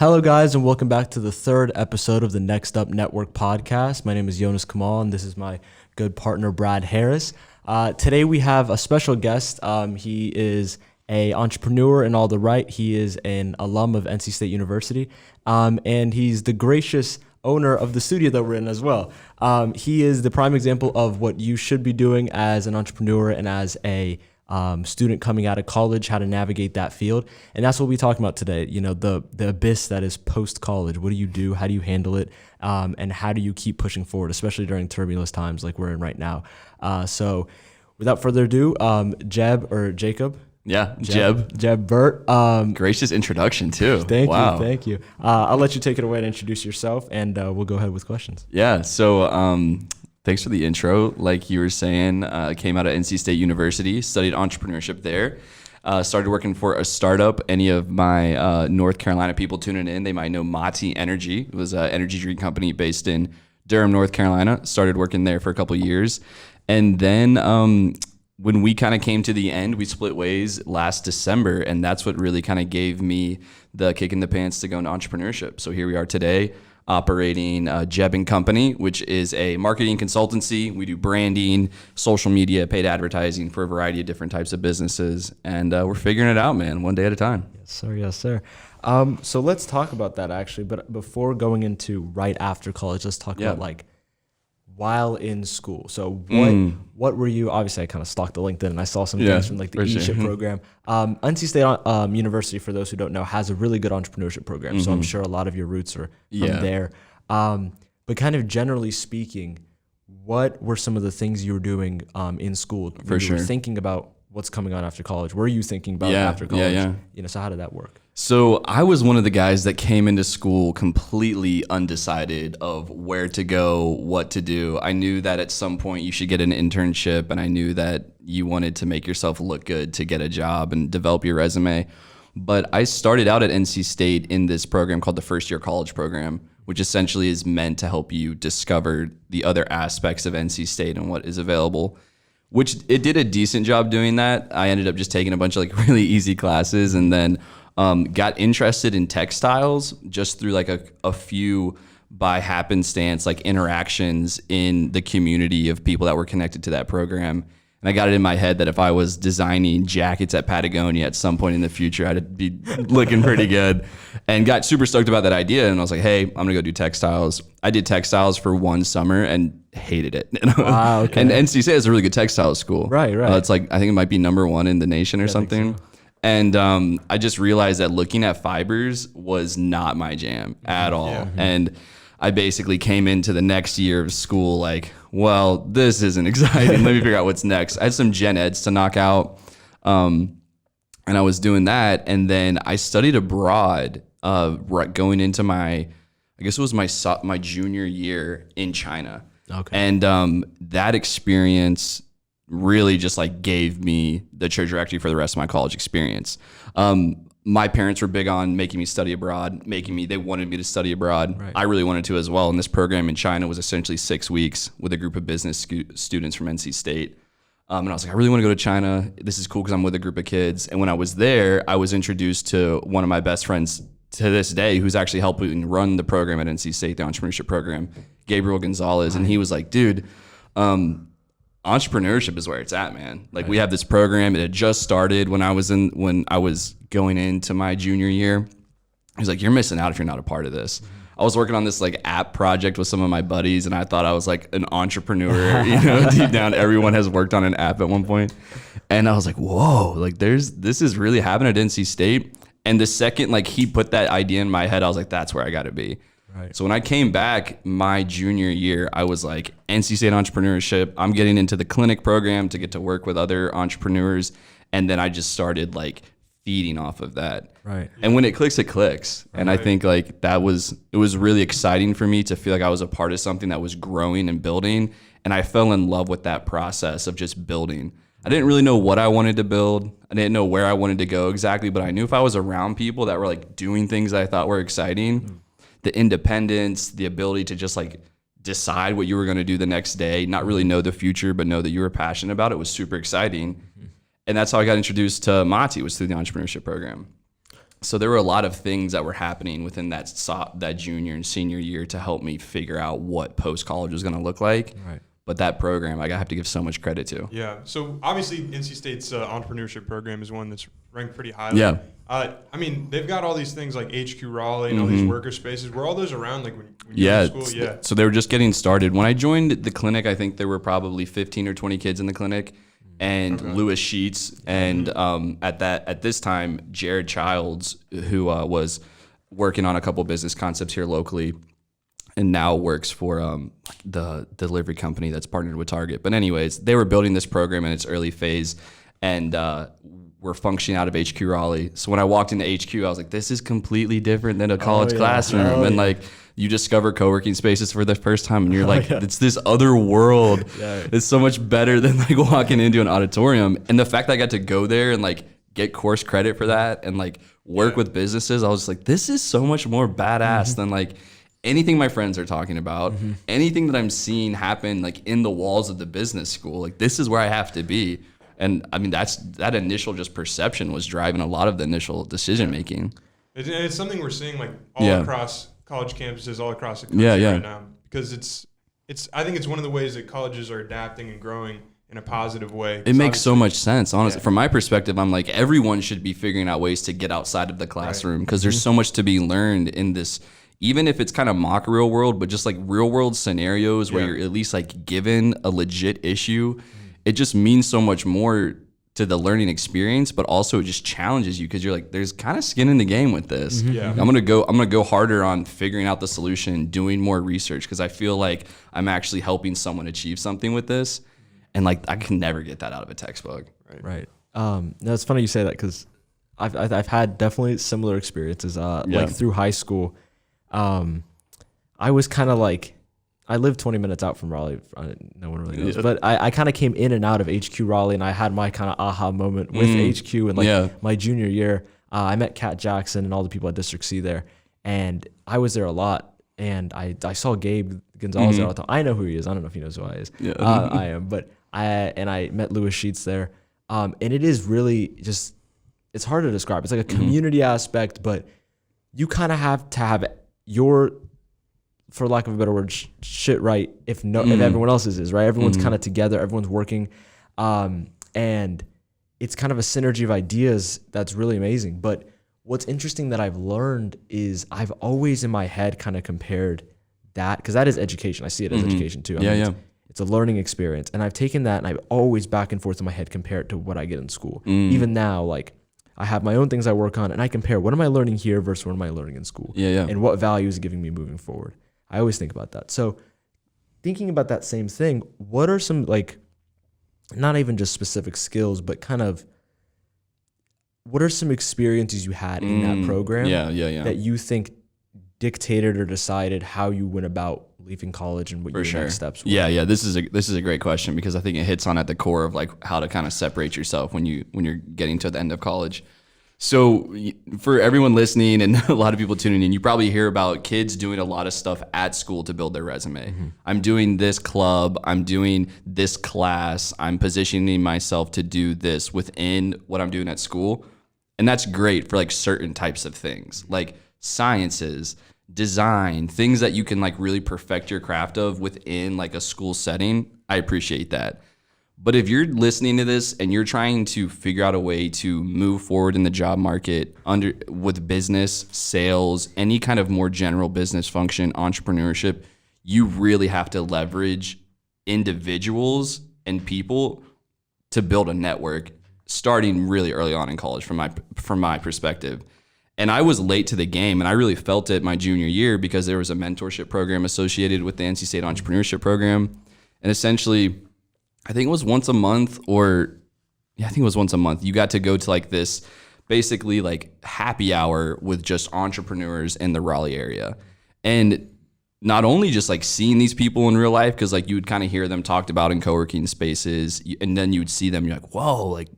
Hello, guys, and welcome back to the third episode of the NextUp Network podcast. My name is Jonas Kamal, and this is my good partner, Brad Harris. Today, we have a special guest. He is an entrepreneur in all the right. He is an alum of NC State University, and he's the gracious owner of the studio that we're in as well. He is the prime example of what you should be doing as an entrepreneur and as a student coming out of college, how to navigate that field. And that's what we're talking about today. You know, the abyss that is post-college. What do you do? How do you handle it? And how do you keep pushing forward, especially during turbulent times like we're in right now? So without further ado, Jacob. Yeah, Jeb. Burt. Gracious introduction too. Thank you. I'll let you take it away and introduce yourself, and we'll go ahead with questions. Yeah, so thanks for the intro. Like you were saying, came out of NC State University, studied entrepreneurship there, started working for a startup. Any of my North Carolina people tuning in, they might know Mati Energy. It was an energy drink company based in Durham, North Carolina. Started working there for a couple of years. And then when we kind of came to the end, we split ways last December, and that's what really kind of gave me the kick in the pants to go into entrepreneurship. So here we are today, operating Jeb & Company, which is a marketing consultancy. We do branding, social media, paid advertising for a variety of different types of businesses, and we're figuring it out, man, one day at a time. Yes, sir. So let's talk about that, actually. But before going into right after college, let's talk about like while in school. So what were you, obviously I kind of stalked the LinkedIn and I saw some things from like the e-ship program. NC State University, for those who don't know, has a really good entrepreneurship program. So I'm sure a lot of your roots are from there. But kind of generally speaking, what were some of the things you were doing in school when you were thinking about what's coming on after college? Were you thinking about after college? You know, so how did that work? So I was one of the guys that came into school completely undecided of where to go, what to do. I knew that at some point you should get an internship, and I knew that you wanted to make yourself look good to get a job and develop your resume. But I started out at NC State in this program called the First Year College Program, which essentially is meant to help you discover the other aspects of NC State and what is available, which it did a decent job doing that. I ended up just taking a bunch of like really easy classes, and then got interested in textiles just through like a few by happenstance like interactions in the community of people that were connected to that program. And I got it in my head that if I was designing jackets at Patagonia at some point in the future, I'd be looking pretty good, and got super stoked about that idea. And I was like, hey, I'm gonna go do textiles. I did textiles for one summer and hated it. Wow, okay. And NC State is a really good textiles school. Right. It's like, I think it might be #1 in the nation or something. And I just realized that looking at fibers was not my jam at all. Yeah. And I basically came into the next year of school like, well, this isn't exciting. Let me figure out what's next. I had some gen eds to knock out, and I was doing that. And then I studied abroad going into I guess it was my junior year in China. Okay. And that experience really just like gave me the trajectory for the rest of my college experience. My parents were big on making me study abroad, they wanted me to study abroad. Right. I really wanted to as well. And this program in China was essentially 6 weeks with a group of business students from NC State. And I was like, I really want to go to China. This is cool because I'm with a group of kids. And when I was there, I was introduced to one of my best friends to this day, who's actually helping run the program at NC State, the entrepreneurship program, Gabriel Gonzalez. And he was like, dude, entrepreneurship is where it's at, man. Like we have this program. It had just started when I was going into my junior year. He's like, you're missing out if you're not a part of this. I was working on this like app project with some of my buddies, and I thought I was like an entrepreneur. You know, deep down, everyone has worked on an app at one point. And I was like, whoa, like this is really happening at NC State. And the second like he put that idea in my head, I was like, that's where I got to be. Right. So when I came back my junior year, I was like, NC State entrepreneurship. I'm getting into the clinic program to get to work with other entrepreneurs. And then I just started like feeding off of that. Right. And when it clicks, it clicks. And I think like it was really exciting for me to feel like I was a part of something that was growing and building. And I fell in love with that process of just building. I didn't really know what I wanted to build. I didn't know where I wanted to go exactly, but I knew if I was around people that were like doing things that I thought were exciting, the independence, the ability to just like decide what you were going to do the next day, not really know the future, but know that you were passionate about it was super exciting. And that's how I got introduced to Mati, was through the entrepreneurship program. So there were a lot of things that were happening within that junior and senior year to help me figure out what post-college was going to look like. Right. But that program, I have to give so much credit to. Yeah. So obviously, NC State's entrepreneurship program is one that's ranked pretty highly. Yeah. I mean, they've got all these things like HQ Raleigh and all these worker spaces. Were all those around like when you were in school? Yeah. So they were just getting started. When I joined the clinic, I think there were probably 15 or 20 kids in the clinic. And Lewis Sheets, and at this time, Jared Childs, who was working on a couple business concepts here locally, and now works for the delivery company that's partnered with Target. But anyways, they were building this program in its early phase, and we're functioning out of HQ Raleigh. So when I walked into HQ, I was like, this is completely different than a college classroom. And like, you discover co-working spaces for the first time, and you're like, it's this other world. It's so much better than like walking into an auditorium. And the fact that I got to go there and like get course credit for that and like work with businesses, I was like, this is so much more badass than like anything my friends are talking about, anything that I'm seeing happen like in the walls of the business school. Like, this is where I have to be. And I mean, that initial just perception was driving a lot of the initial decision making. It's something we're seeing like all across college campuses, all across the country right now, because I think it's one of the ways that colleges are adapting and growing in a positive way. It makes so much sense, honestly. From my perspective, I'm like, everyone should be figuring out ways to get outside of the classroom, because there's so much to be learned in this, even if it's kind of mock real world, but just like real world scenarios where you're at least like given a legit issue. It just means so much more to the learning experience, but also it just challenges you, because you're like, there's kind of skin in the game with this. I'm gonna go harder on figuring out the solution, doing more research, because I feel like I'm actually helping someone achieve something with this, and like I can never get that out of a textbook. Right. No, it's funny you say that, because I've had definitely similar experiences. Like through high school, I was kind of like, I lived 20 minutes out from Raleigh. No one really knows, but I kind of came in and out of HQ Raleigh, and I had my kind of aha moment with HQ. And like my junior year, I met Kat Jackson and all the people at District C there, and I was there a lot. And I saw Gabe Gonzalez there all the time. I know who he is. I don't know if he knows who I is. I am, but I met Lewis Sheets there, and it is really just, it's hard to describe. It's like a community aspect, but you kind of have to have your, for lack of a better word, shit right if everyone else's is, right? Everyone's kind of together, everyone's working, and it's kind of a synergy of ideas that's really amazing. But what's interesting that I've learned is I've always in my head kind of compared that, because that is education. I see it as education too. It's a learning experience, and I've taken that and I've always back and forth in my head compare it to what I get in school. Even now, like, I have my own things I work on, and I compare what am I learning here versus what am I learning in school, and what value is it giving me moving forward. I always think about that. So thinking about that same thing, what are some, like, not even just specific skills, but kind of, what are some experiences you had in that program that you think dictated or decided how you went about leaving college and what your next steps were? Yeah. This is a great question, because I think it hits on at the core of like how to kind of separate yourself when you're getting to the end of college. So for everyone listening and a lot of people tuning in, you probably hear about kids doing a lot of stuff at school to build their resume. I'm doing this club, I'm doing this class, I'm positioning myself to do this within what I'm doing at school. And that's great for like certain types of things, like sciences, design, things that you can like really perfect your craft of within like a school setting. I appreciate that. But if you're listening to this and you're trying to figure out a way to move forward in the job market with business, sales, any kind of more general business function, entrepreneurship, you really have to leverage individuals and people to build a network starting really early on in college from my perspective. And I was late to the game, and I really felt it my junior year, because there was a mentorship program associated with the NC State Entrepreneurship Program. And essentially, I think it was once a month, you got to go to like this basically like happy hour with just entrepreneurs in the Raleigh area. And not only just like seeing these people in real life, because like you would kind of hear them talked about in co-working spaces, and then you would see them, you're like, whoa, like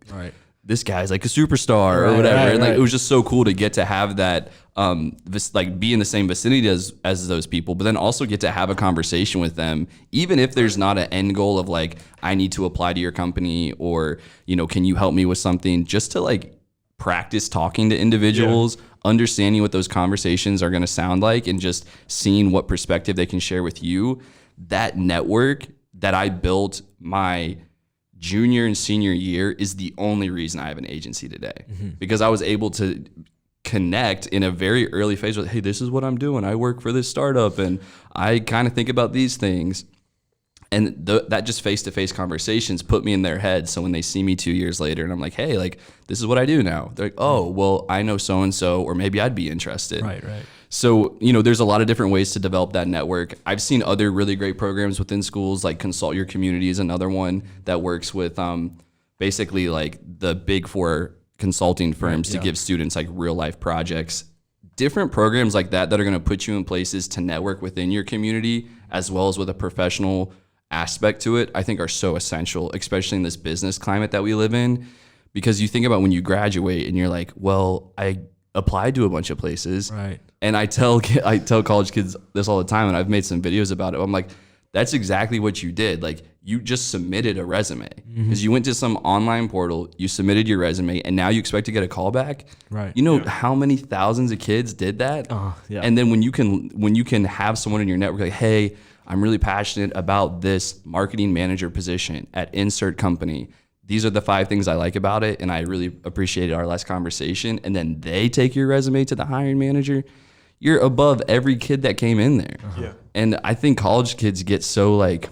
this guy's like a superstar or whatever. And like it was just so cool to get to have that, like be in the same vicinity as those people, but then also get to have a conversation with them, even if there's not an end goal of like, I need to apply to your company, or, you know, can you help me with something, just to like practice talking to individuals, understanding what those conversations are going to sound like and just seeing what perspective they can share with you, that network that I built my junior and senior year is the only reason I have an agency today, because I was able to connect in a very early phase with, hey, this is what I'm doing. I work for this startup and I kind of think about these things. And that just face-to-face conversations put me in their head. So when they see me 2 years later and I'm like, hey, like, this is what I do now. They're like, oh, well, I know so-and-so, or maybe I'd be interested. Right. So, there's a lot of different ways to develop that network. I've seen other really great programs within schools, like Consult Your Community is another one that works with basically like the big four consulting firms to give students like real life projects. Different programs like that are going to put you in places to network within your community as well as with a professional aspect to it, I think are so essential, especially in this business climate that we live in. Because you think about when you graduate and you're like, well, I applied to a bunch of places. Right. And I tell college kids this all the time, and I've made some videos about it. I'm like, that's exactly what you did. Like, you just submitted a resume because you went to some online portal, you submitted your resume, and now you expect to get a call back. Right. How many thousands of kids did that? Yeah. And then when you can have someone in your network like, hey, I'm really passionate about this marketing manager position at insert company. These are the 5 things I like about it, and I really appreciated our last conversation. And then they take your resume to the hiring manager. You're above every kid that came in there. Yeah. And I think college kids get so like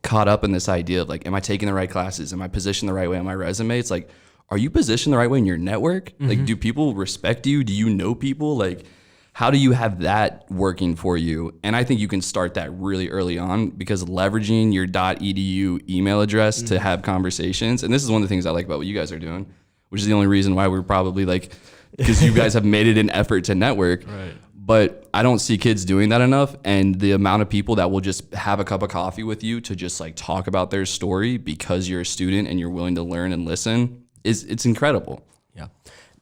caught up in this idea of like, am I taking the right classes? Am I positioned the right way on my resume? It's like, are you positioned the right way in your network? Like, do people respect you? Do you know people? Like, how do you have that working for you? And I think you can start that really early on, because leveraging your .edu email address to have conversations. And this is one of the things I like about what you guys are doing, which is the only reason why we're probably like, because you guys have made it an effort to network. Right. But I don't see kids doing that enough. And the amount of people that will just have a cup of coffee with you to just like talk about their story because you're a student and you're willing to learn and listen it's incredible. Yeah.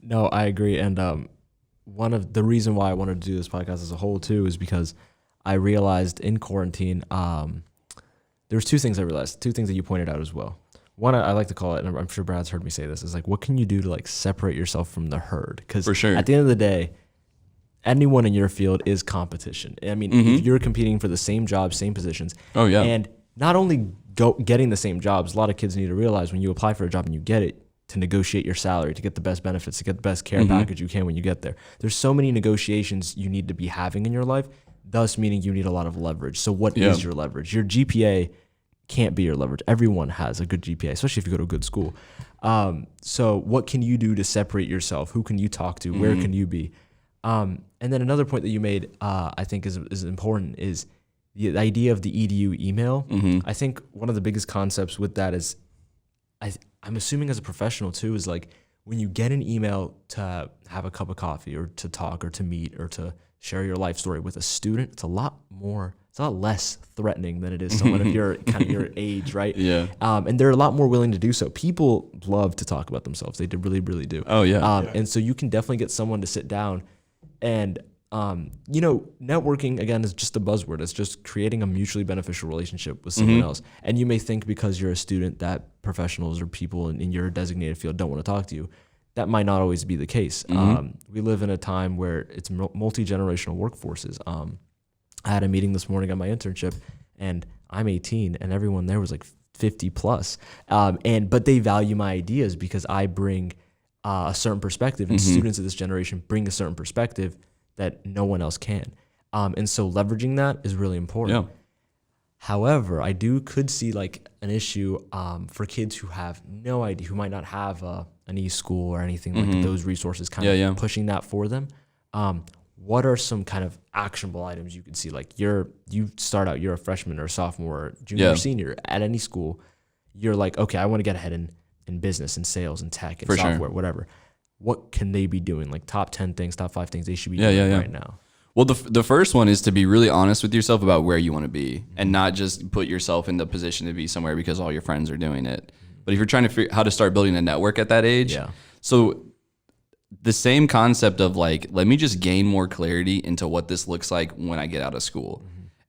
No, I agree. And one of the reason why I wanted to do this podcast as a whole too is because I realized in quarantine, there's 2 things I realized, 2 things that you pointed out as well. One, I like to call it, and I'm sure Brad's heard me say this, is like, what can you do to like separate yourself from the herd? Because for sure, at the end of the day, anyone in your field is competition. I mean, if you're competing for the same jobs, same positions. Oh yeah. And not only getting the same jobs, a lot of kids need to realize when you apply for a job and you get it, to negotiate your salary, to get the best benefits, to get the best care package you can when you get there. There's so many negotiations you need to be having in your life, thus meaning you need a lot of leverage. So what is your leverage? Your GPA can't be your leverage. Everyone has a good GPA, especially if you go to a good school. So what can you do to separate yourself? Who can you talk to? Where can you be? And then another point that you made, I think is important, is the idea of the EDU email. I think one of the biggest concepts with that is, I'm assuming as a professional too, is like when you get an email to have a cup of coffee or to talk or to meet or to share your life story with a student, it's a lot less threatening than it is someone of your kind of your age, right? Yeah. And they're a lot more willing to do so. People love to talk about themselves. They really, really do. Oh yeah. And so you can definitely get someone to sit down and, networking, again, is just a buzzword. It's just creating a mutually beneficial relationship with someone else. And you may think because you're a student that professionals or people in your designated field don't want to talk to you. That might not always be the case. We live in a time where it's multi-generational workforces. I had a meeting this morning on my internship, and I'm 18, and everyone there was like 50 plus. But they value my ideas because I bring a certain perspective, and students of this generation bring a certain perspective that no one else can. And so leveraging that is really important. Yeah. However, I could see like an issue for kids who have no idea, who might not have an e-school or anything like those resources kind of pushing that for them. What are some kind of actionable items you could see? Like you start out, you're a freshman or sophomore, or junior or senior at any school. You're like, okay, I want to get ahead in business and sales and tech and software, whatever. What can they be doing? Like top 10 things, top 5 things they should be doing right now. Well, the first one is to be really honest with yourself about where you want to be and not just put yourself in the position to be somewhere because all your friends are doing it. But if you're trying to figure out how to start building a network at that age, so the same concept of like, let me just gain more clarity into what this looks like when I get out of school.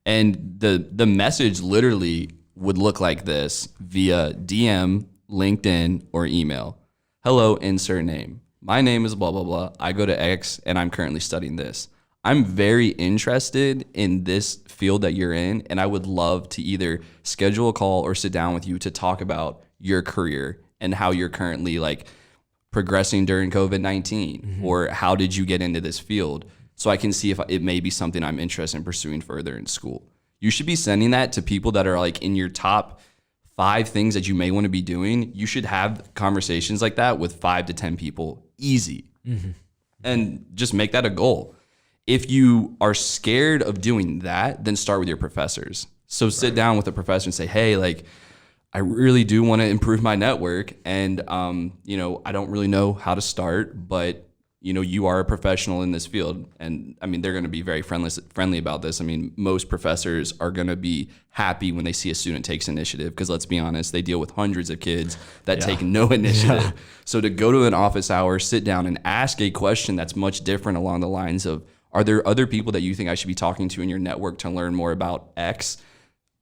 And the message literally would look like this via DM, LinkedIn, or email. Hello, insert name. my name is blah, blah, blah. I go to X and I'm currently studying this. I'm very interested in this field that you're in, and I would love to either schedule a call or sit down with you to talk about your career and how you're currently like progressing during COVID-19, or how did you get into this field, so I can see if it may be something I'm interested in pursuing further in school. You should be sending that to people that are like in your top 5 things that you may want to be doing. You should have conversations like that with 5 to 10 people, easy, and just make that a goal. If you are scared of doing that, then start with your professors. So sit down with a professor and say, hey, like, I really do want to improve my network. And, you know, I don't really know how to start, but, you know, you are a professional in this field. And I mean, they're going to be very friendly about this. I mean, most professors are going to be happy when they see a student takes initiative, because let's be honest, they deal with hundreds of kids that take no initiative. Yeah. So to go to an office hour, sit down and ask a question that's much different along the lines of, are there other people that you think I should be talking to in your network to learn more about X?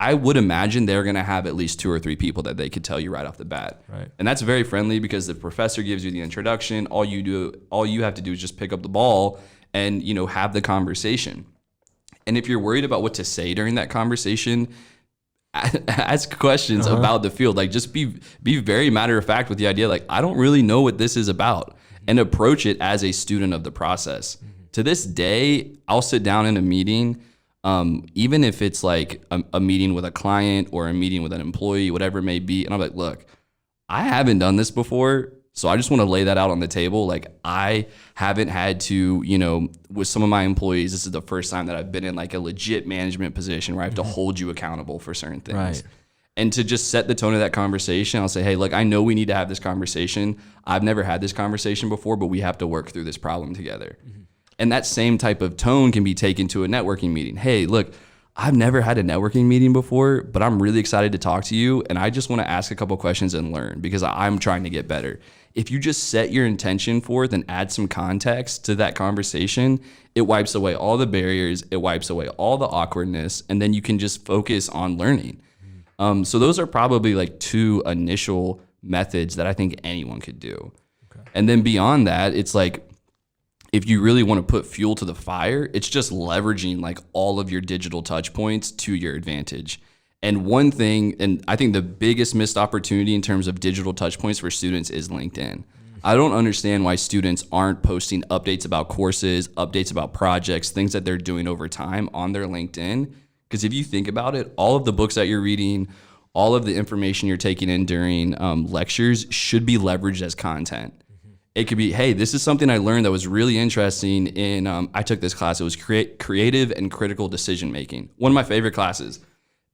I would imagine they're going to have at least 2 or 3 people that they could tell you right off the bat. Right. And that's very friendly, because the professor gives you the introduction. All you have to do is just pick up the ball and, you know, have the conversation. And if you're worried about what to say during that conversation, ask questions about the field. Like, just be very matter of fact with the idea, like, I don't really know what this is about, and approach it as a student of the process. To this day, I'll sit down in a meeting, even if it's like a meeting with a client or a meeting with an employee, whatever it may be. And I'm like, look, I haven't done this before, so I just want to lay that out on the table. Like, I haven't had to, you know, with some of my employees, this is the first time that I've been in like a legit management position where I have to hold you accountable for certain things. Right. And to just set the tone of that conversation, I'll say, hey, look, I know we need to have this conversation. I've never had this conversation before, but we have to work through this problem together. And that same type of tone can be taken to a networking meeting. Hey, look, I've never had a networking meeting before, but I'm really excited to talk to you. And I just want to ask a couple questions and learn, because I'm trying to get better. If you just set your intention forth and add some context to that conversation, it wipes away all the barriers. It wipes away all the awkwardness. And then you can just focus on learning. So those are probably like 2 initial methods that I think anyone could do. Okay. And then beyond that, it's like, if you really want to put fuel to the fire, it's just leveraging like all of your digital touch points to your advantage. And one thing, and I think the biggest missed opportunity in terms of digital touch points for students is LinkedIn. I don't understand why students aren't posting updates about courses, updates about projects, things that they're doing over time on their LinkedIn. Because if you think about it, all of the books that you're reading, all of the information you're taking in during lectures should be leveraged as content. It could be, hey, this is something I learned that was really interesting in, I took this class. It was creative and critical decision making. One of my favorite classes.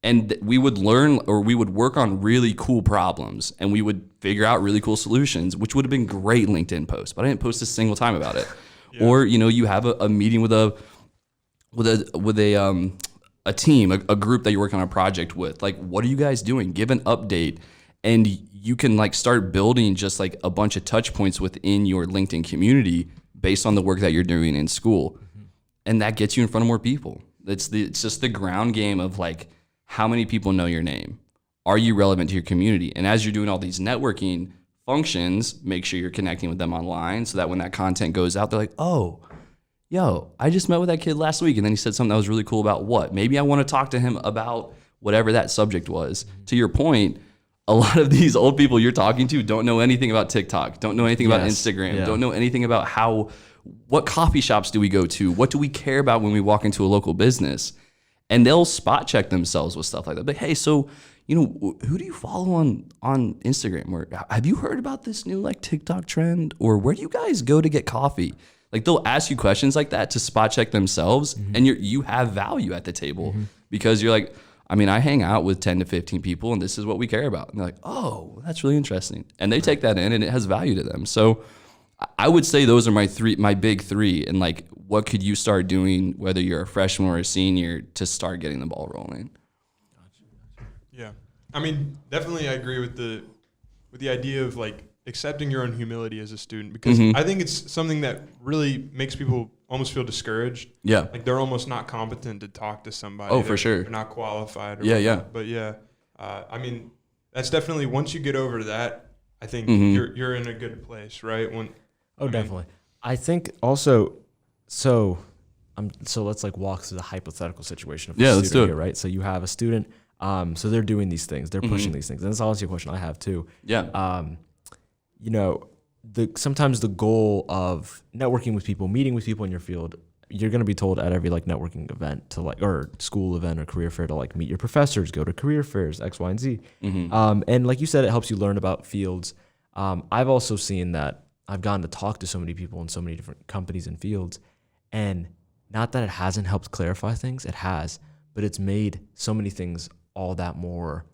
And we would learn, or we would work on really cool problems, and we would figure out really cool solutions, which would have been great LinkedIn posts, but I didn't post a single time about it. Yeah. Or, you know, you have a meeting with a team, a group that you're working on a project with. Like, what are you guys doing? Give an update. And you can like start building just like a bunch of touch points within your LinkedIn community based on the work that you're doing in school. And that gets you in front of more people. It's just the ground game of like, how many people know your name? Are you relevant to your community? And as you're doing all these networking functions, make sure you're connecting with them online, so that when that content goes out, they're like, oh, yo, I just met with that kid last week, and then he said something that was really cool about what? Maybe I want to talk to him about whatever that subject was. To your point, a lot of these old people you're talking to don't know anything about TikTok, don't know anything about Instagram, don't know anything about what coffee shops do we go to? What do we care about when we walk into a local business? And they'll spot check themselves with stuff like that. Like, hey, so, you know, who do you follow on Instagram? Or have you heard about this new like TikTok trend? Or where do you guys go to get coffee? Like, they'll ask you questions like that to spot check themselves, and you have value at the table because you're like, I mean, I hang out with 10 to 15 people, and this is what we care about. And they're like, oh, that's really interesting. And they take that in, and it has value to them. So I would say those are my big 3. And like, what could you start doing, whether you're a freshman or a senior, to start getting the ball rolling? Yeah, I mean, definitely, I agree with the idea of like accepting your own humility as a student, because I think it's something that really makes people almost feel discouraged. Yeah, like they're almost not competent to talk to somebody. Oh, for sure, they're not qualified. Or yeah. But yeah, I mean, that's definitely, once you get over that, I think you're in a good place, right? Oh, definitely. I think also, so let's like walk through the hypothetical situation of a let's student do it. here, right? So you have a student, so they're doing these things, they're pushing these things, and that's honestly a question I have too. Yeah. You know, sometimes the goal of networking with people, meeting with people in your field, you're going to be told at every like networking event to like, or school event or career fair to like meet your professors, go to career fairs, X, Y, and Z. And like you said, it helps you learn about fields. I've also seen that I've gotten to talk to so many people in so many different companies and fields, and not that it hasn't helped clarify things, it has, but it's made so many things all that more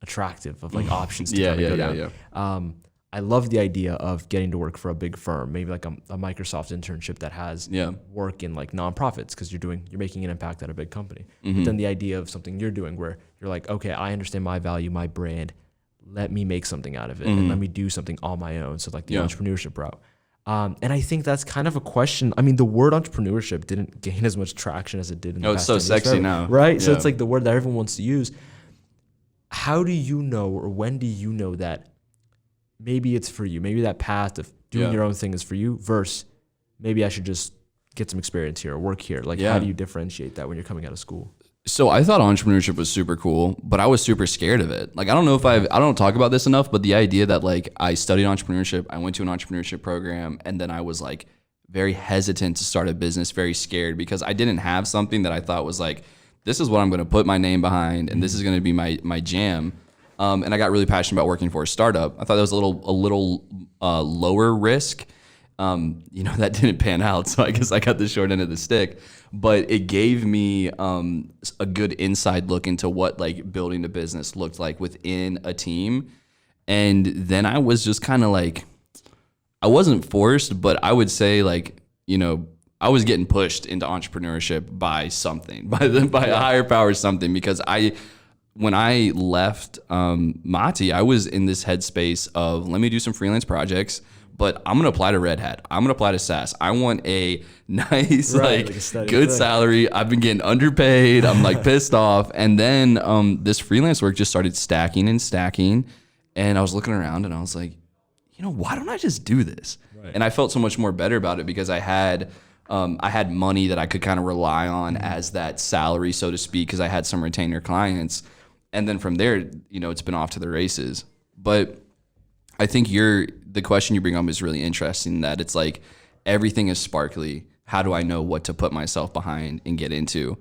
attractive of like options to kind of go down. I love the idea of getting to work for a big firm, maybe like a Microsoft internship that has work in like nonprofits because you're making an impact at a big company. But then the idea of something you're doing where you're like, okay, I understand my value, my brand, let me make something out of it and let me do something on my own. So like the entrepreneurship route. And I think that's kind of a question. I mean, the word entrepreneurship didn't gain as much traction as it did in the past. It's so sexy now. Right? So it's like the word that everyone wants to use. How do you know, or when do you know that maybe it's for you? Maybe that path of doing your own thing is for you versus maybe I should just get some experience here or work here. Like, how do you differentiate that when you're coming out of school? So I thought entrepreneurship was super cool, but I was super scared of it. Like, I don't know if I don't talk about this enough, but the idea that like I studied entrepreneurship, I went to an entrepreneurship program, and then I was like very hesitant to start a business, very scared because I didn't have something that I thought was like, this is what I'm going to put my name behind, and this is going to be my jam. And I got really passionate about working for a startup. I thought that was a little lower risk. That didn't pan out, so I guess I got the short end of the stick. But it gave me a good inside look into what like building a business looked like within a team. And then I was just kind of like, I wasn't forced, but I would say like, I was getting pushed into entrepreneurship by something, by a higher power, something, because when I left Mati, I was in this headspace of let me do some freelance projects, but I'm going to apply to Red Hat. I'm going to apply to SaaS. I want a nice, good salary. I've been getting underpaid. I'm like pissed off. And then this freelance work just started stacking and stacking. And I was looking around and I was like, why don't I just do this? Right. And I felt so much more better about it because I had money that I could kind of rely on as that salary, so to speak, because I had some retainer clients. And then from there, it's been off to the races. But I think the question you bring up is really interesting, that it's like everything is sparkly. How do I know what to put myself behind and get into?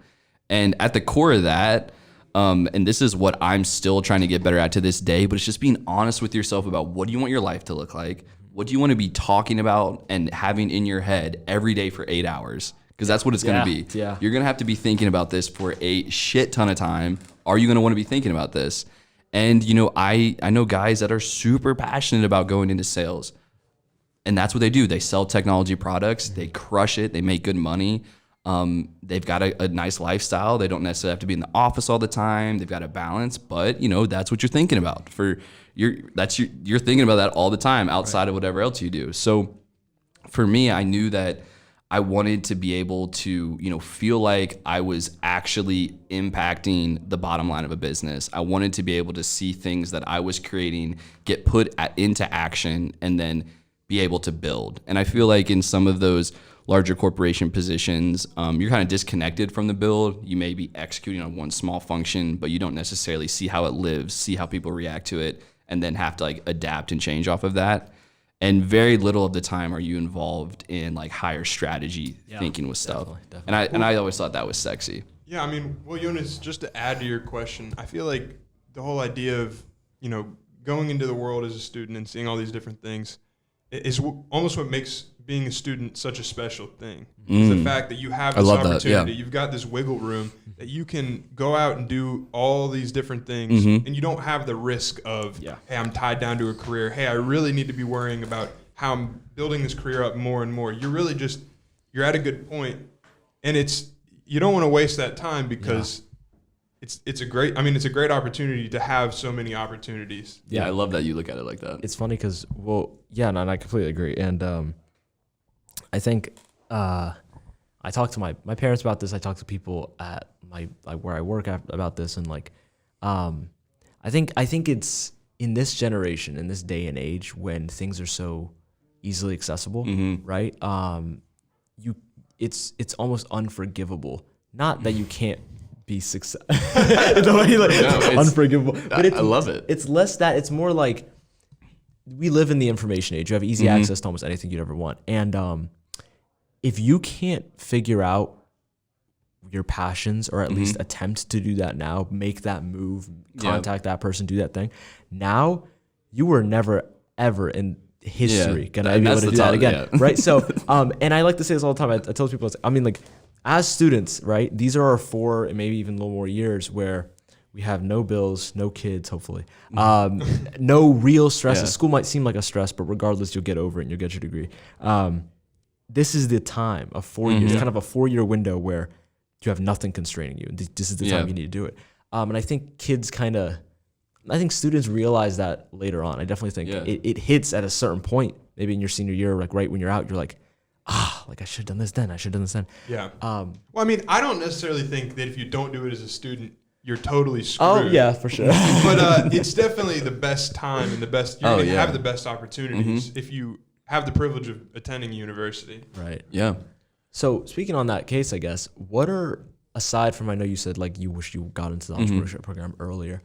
And at the core of that, and this is what I'm still trying to get better at to this day, but it's just being honest with yourself about what do you want your life to look like? What do you want to be talking about and having in your head every day for 8 hours? Because that's what it's going to be. Yeah. You're going to have to be thinking about this for a shit ton of time. Are you going to want to be thinking about this? And, I know guys that are super passionate about going into sales. And that's what they do. They sell technology products. They crush it. They make good money. They've got a nice lifestyle. They don't necessarily have to be in the office all the time. They've got a balance. But, that's what you're thinking about. You're thinking about that all the time outside of whatever else you do. So for me, I knew that I wanted to be able to, feel like I was actually impacting the bottom line of a business. I wanted to be able to see things that I was creating get put into action and then be able to build. And I feel like in some of those larger corporation positions, you're kind of disconnected from the build. You may be executing on one small function, but you don't necessarily see how it lives, see how people react to it, and then have to like adapt and change off of that. And very little of the time are you involved in like higher strategy thinking with stuff. Definitely. And I always thought that was sexy. Yeah, I mean, well, Jonas, just to add to your question, I feel like the whole idea of, going into the world as a student and seeing all these different things is almost what makes being a student such a special thing. Is the fact that you have this opportunity, you've got this wiggle room that you can go out and do all these different things, and you don't have the risk of, hey, I'm tied down to a career. Hey, I really need to be worrying about how I'm building this career up more and more. You're really you're at a good point, and you don't want to waste that time because it's a great opportunity to have so many opportunities. Yeah, I love that you look at it like that. It's funny because, and I completely agree. And I think I talked to my parents about this. I talked to people at where I work about this, and I think it's in this generation, in this day and age, when things are so easily accessible, right? It's almost unforgivable. Not that you can't be successful, unforgivable. But I love it. It's less that. It's more like we live in the information age. You have easy access to almost anything you'd ever want, and if you can't figure out your passions, or at least attempt to do that now, make that move, contact that person, do that thing, now you were never ever in history gonna be able to do that again, right? So, and I like to say this all the time. I tell people, I mean, like, as students, right? These are our 4 and maybe even a little more years where we have no bills, no kids, hopefully, no real stress. School might seem like a stress, but regardless, you'll get over it and you'll get your degree. This is the time of 4 years, kind of a 4-year window where you have nothing constraining you. This is the time you need to do it. And I think students realize that later on. I definitely think it hits at a certain point, maybe in your senior year, like right when you're out, you're like, like I should have done this then. I should have done this then. Yeah. Well, I mean, I don't necessarily think that if you don't do it as a student, you're totally screwed. Oh yeah, for sure. But it's definitely the best time and the best. You're going to have the best opportunities if you have the privilege of attending university. Right. Yeah. So speaking on that case, I guess, what are, aside from, I know you said like you wish you got into the entrepreneurship program earlier,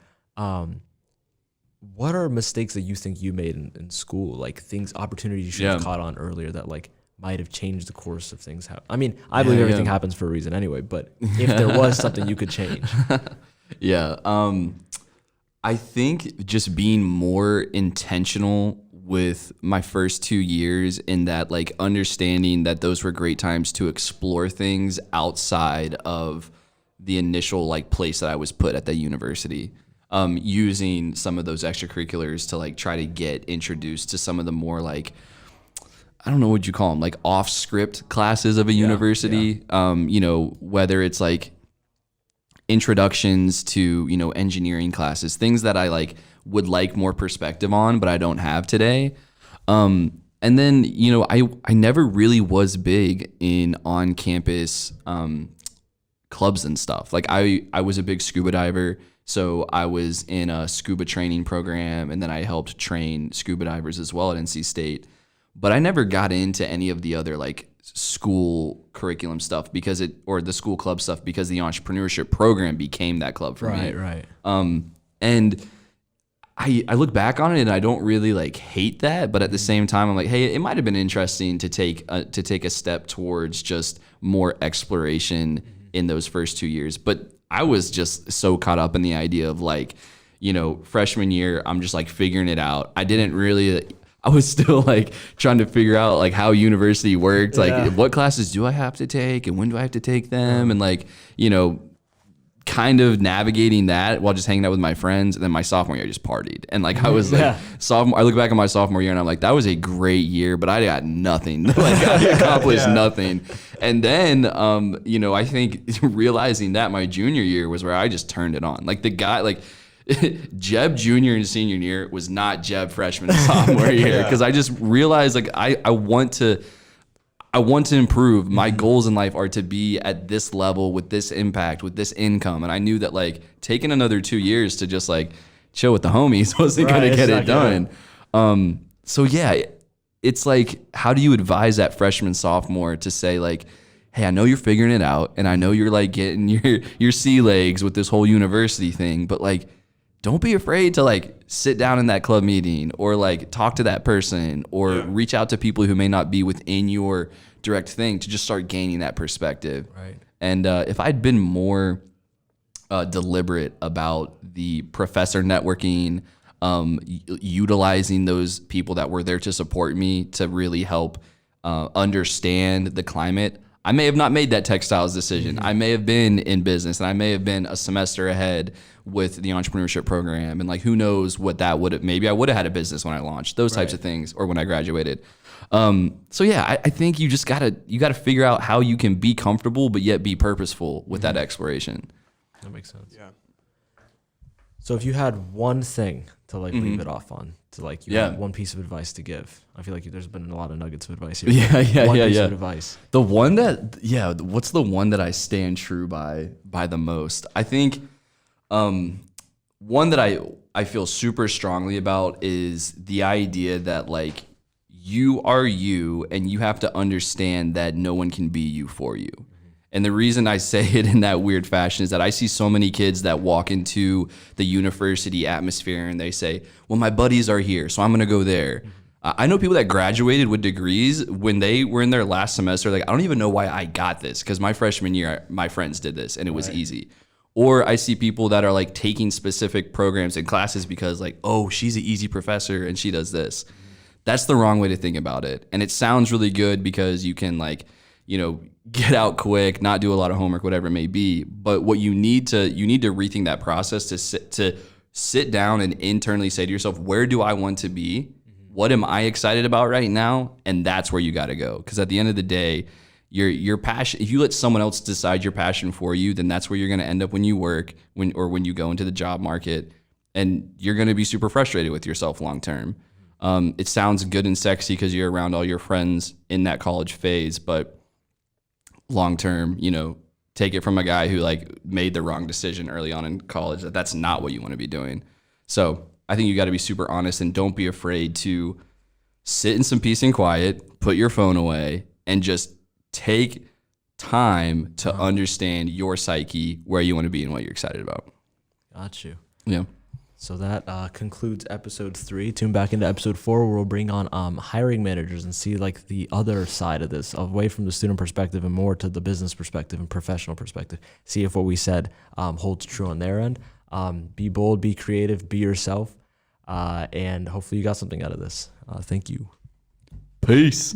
what are mistakes that you think you made in school? Like opportunities you should have caught on earlier that like might have changed the course of things. I mean, I believe everything happens for a reason anyway, but if there was something you could change. I think just being more intentional with my first 2 years, in that like understanding that those were great times to explore things outside of the initial like place that I was put at the university. Using some of those extracurriculars to like try to get introduced to some of the more like, I don't know what you call them, like off script classes of a university. Whether it's like introductions to, engineering classes, things that I like would like more perspective on, but I don't have today. And then, I never really was big in on campus, clubs and stuff. Like I was a big scuba diver. So I was in a scuba training program, and then I helped train scuba divers as well at NC State. But I never got into any of the other like school curriculum stuff or the school club stuff, because the entrepreneurship program became that club for me. Right. And I look back on it and I don't really like hate that, but at the same time I'm like, hey, it might have been interesting to take a step towards just more exploration in those first 2 years. But I was just so caught up in the idea of like, freshman year, I'm just like figuring it out. I was still like trying to figure out like how university worked, like what classes do I have to take and when do I have to take them, and like, kind of navigating that while just hanging out with my friends. And then my sophomore year I just partied, and like I was like sophomore, I look back at my sophomore year and I'm like, that was a great year, but I got nothing. Like I accomplished nothing. And then I think realizing that my junior year was where I just turned it on. Like the guy, like Jeb junior and senior year was not Jeb freshman and sophomore year, because I just realized like I want to improve. My goals in life are to be at this level with this impact, with this income. And I knew that like taking another 2 years to just like chill with the homies wasn't going to get it done. So yeah, it's like, how do you advise that freshman, sophomore to say like, hey, I know you're figuring it out, and I know you're like getting your sea legs with this whole university thing, but like, don't be afraid to like sit down in that club meeting, or like talk to that person, or reach out to people who may not be within your direct thing, to just start gaining that perspective. Right. And if I'd been more deliberate about the professor networking, utilizing those people that were there to support me to really help understand the climate, I may have not made that textiles decision. I may have been in business, and I may have been a semester ahead with the entrepreneurship program. And like, who knows what that would have, maybe I would have had a business when I launched, those types of things, or when I graduated. So yeah, I think you just gotta figure out how you can be comfortable, but yet be purposeful with that exploration. That makes sense. Yeah. So if you had one thing to like leave it off on, to like, you had one piece of advice to give, I feel like there's been a lot of nuggets of advice here. One piece of advice. The one that, what's the one that I stand true by the most? I think, one that I feel super strongly about is the idea that like, you are you, and you have to understand that no one can be you for you. And the reason I say it in that weird fashion is that I see so many kids that walk into the university atmosphere and they say, well, my buddies are here, so I'm going to go there. I know people that graduated with degrees when they were in their last semester, like, I don't even know why I got this, because my freshman year, my friends did this and it was easy. Or I see people that are like taking specific programs and classes because like, oh, she's an easy professor and she does this. That's the wrong way to think about it. And it sounds really good because you can like, you know, get out quick, not do a lot of homework, whatever it may be. But what you need to rethink that process to sit down and internally say to yourself, where do I want to be? What am I excited about right now? And that's where you got to go. Because at the end of the day, your passion, if you let someone else decide your passion for you, then that's where you're going to end up when you work, when you go into the job market, and you're going to be super frustrated with yourself long term. It sounds good and sexy because you're around all your friends in that college phase, but long term, you know, take it from a guy who like made the wrong decision early on in college. That's not what you want to be doing. So I think you got to be super honest and don't be afraid to sit in some peace and quiet, put your phone away, and just take time to understand your psyche, where you want to be and what you're excited about. Got you. Yeah. So that concludes episode 3. Tune back into episode 4 where we'll bring on hiring managers and see like the other side of this, away from the student perspective and more to the business perspective and professional perspective. See if what we said holds true on their end. Be bold, be creative, be yourself, and hopefully you got something out of this. Thank you. Peace.